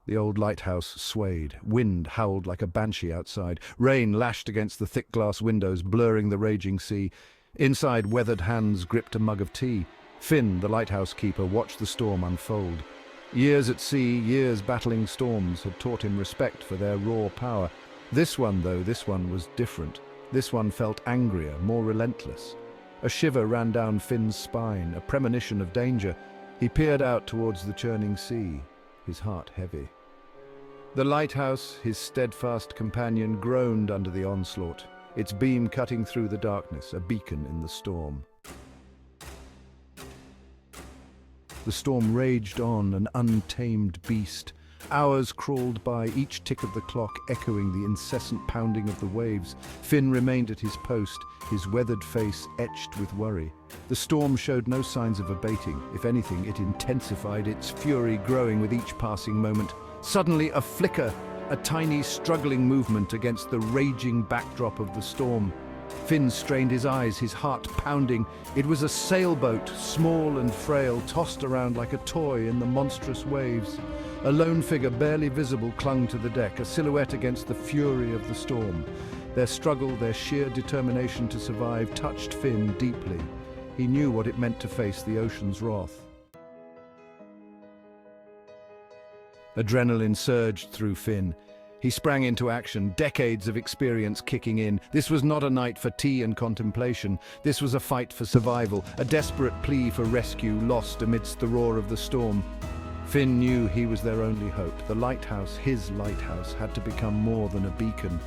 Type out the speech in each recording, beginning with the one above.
The old lighthouse swayed. Wind howled like a banshee outside. Rain lashed against the thick glass windows, blurring the raging sea. Inside, weathered hands gripped a mug of tea. Finn, the lighthouse keeper, watched the storm unfold. Years at sea, years battling storms, had taught him respect for their raw power. This one was different. This one felt angrier, more relentless. A shiver ran down Finn's spine, a premonition of danger. He peered out towards the churning sea, his heart heavy. The lighthouse, his steadfast companion, groaned under the onslaught, its beam cutting through the darkness, a beacon in the storm. The storm raged on, an untamed beast. Hours crawled by, each tick of the clock echoing the incessant pounding of the waves. Finn remained at his post, his weathered face etched with worry. The storm showed no signs of abating. If anything, it intensified, its fury growing with each passing moment. Suddenly, a flicker, a tiny struggling movement against the raging backdrop of the storm. Finn strained his eyes, his heart pounding. It was a sailboat, small and frail, tossed around like a toy in the monstrous waves. A lone figure, barely visible, clung to the deck, a silhouette against the fury of the storm. Their struggle, their sheer determination to survive, touched Finn deeply. He knew what it meant to face the ocean's wrath. Adrenaline surged through Finn. He sprang into action, decades of experience kicking in. This was not a night for tea and contemplation. This was a fight for survival, a desperate plea for rescue lost amidst the roar of the storm. Finn knew he was their only hope. The lighthouse, his lighthouse, had to become more than a beacon.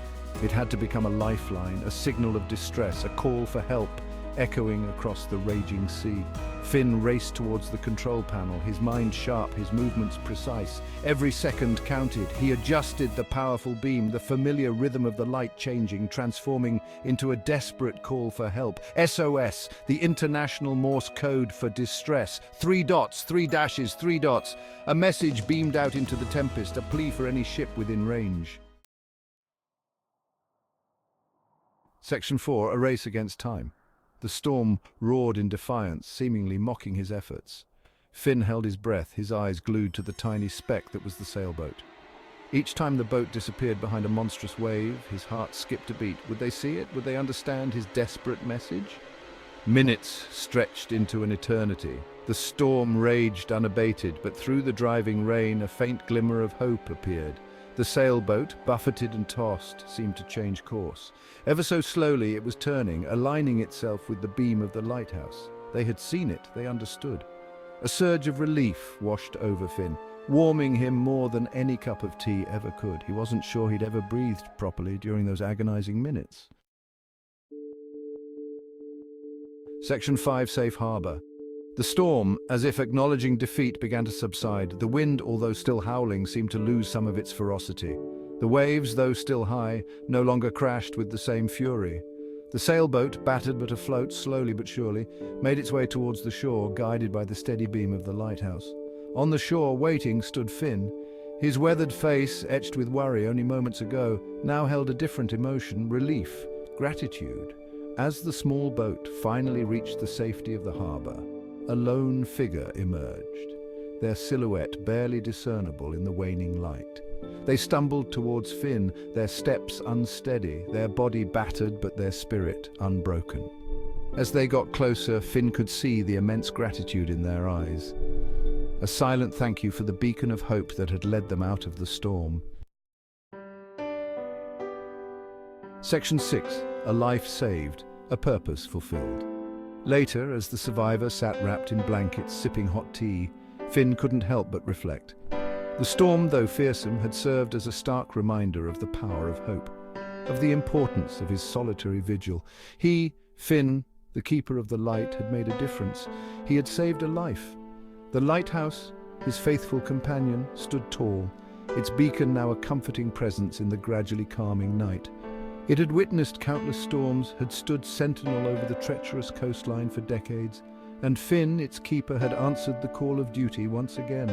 It had to become a lifeline, a signal of distress, a call for help, echoing across the raging sea. Finn raced towards the control panel, his mind sharp, his movements precise. Every second counted. He adjusted the powerful beam, the familiar rhythm of the light changing, transforming into a desperate call for help. SOS, the international Morse code for distress. 3 dots, 3 dashes, 3 dots. A message beamed out into the Tempest, a plea for any ship within range. Section 4, a race against time. The storm roared in defiance, seemingly mocking his efforts. Finn held his breath, his eyes glued to the tiny speck that was the sailboat. Each time the boat disappeared behind a monstrous wave, his heart skipped a beat. Would they see it? Would they understand his desperate message? Minutes stretched into an eternity. The storm raged unabated, but through the driving rain, a faint glimmer of hope appeared. The sailboat, buffeted and tossed, seemed to change course. Ever so slowly it was turning, aligning itself with the beam of the lighthouse. They had seen it, they understood. A surge of relief washed over Finn, warming him more than any cup of tea ever could. He wasn't sure he'd ever breathed properly during those agonizing minutes. Section 5, Safe Harbour. The storm, as if acknowledging defeat, began to subside. The wind, although still howling, seemed to lose some of its ferocity. The waves, though still high, no longer crashed with the same fury. The sailboat, battered but afloat slowly but surely, made its way towards the shore, guided by the steady beam of the lighthouse. On the shore, waiting, stood Finn. His weathered face, etched with worry only moments ago, now held a different emotion: relief, gratitude. As the small boat finally reached the safety of the harbour, a lone figure emerged, their silhouette barely discernible in the waning light. They stumbled towards Finn, their steps unsteady, their body battered but their spirit unbroken. As they got closer, Finn could see the immense gratitude in their eyes. A silent thank you for the beacon of hope that had led them out of the storm. Section 6. A life saved, a purpose fulfilled. Later, as the survivor sat wrapped in blankets, sipping hot tea, Finn couldn't help but reflect. The storm, though fearsome, had served as a stark reminder of the power of hope, of the importance of his solitary vigil. He, Finn, the keeper of the light, had made a difference. He had saved a life. The lighthouse, his faithful companion, stood tall, its beacon now a comforting presence in the gradually calming night. It had witnessed countless storms, had stood sentinel over the treacherous coastline for decades, and Finn, its keeper, had answered the call of duty once again.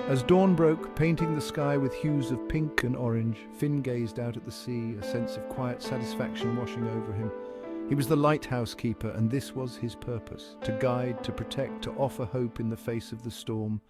As dawn broke, painting the sky with hues of pink and orange, Finn gazed out at the sea, a sense of quiet satisfaction washing over him. He was the lighthouse keeper, and this was his purpose: to guide, to protect, to offer hope in the face of the storm.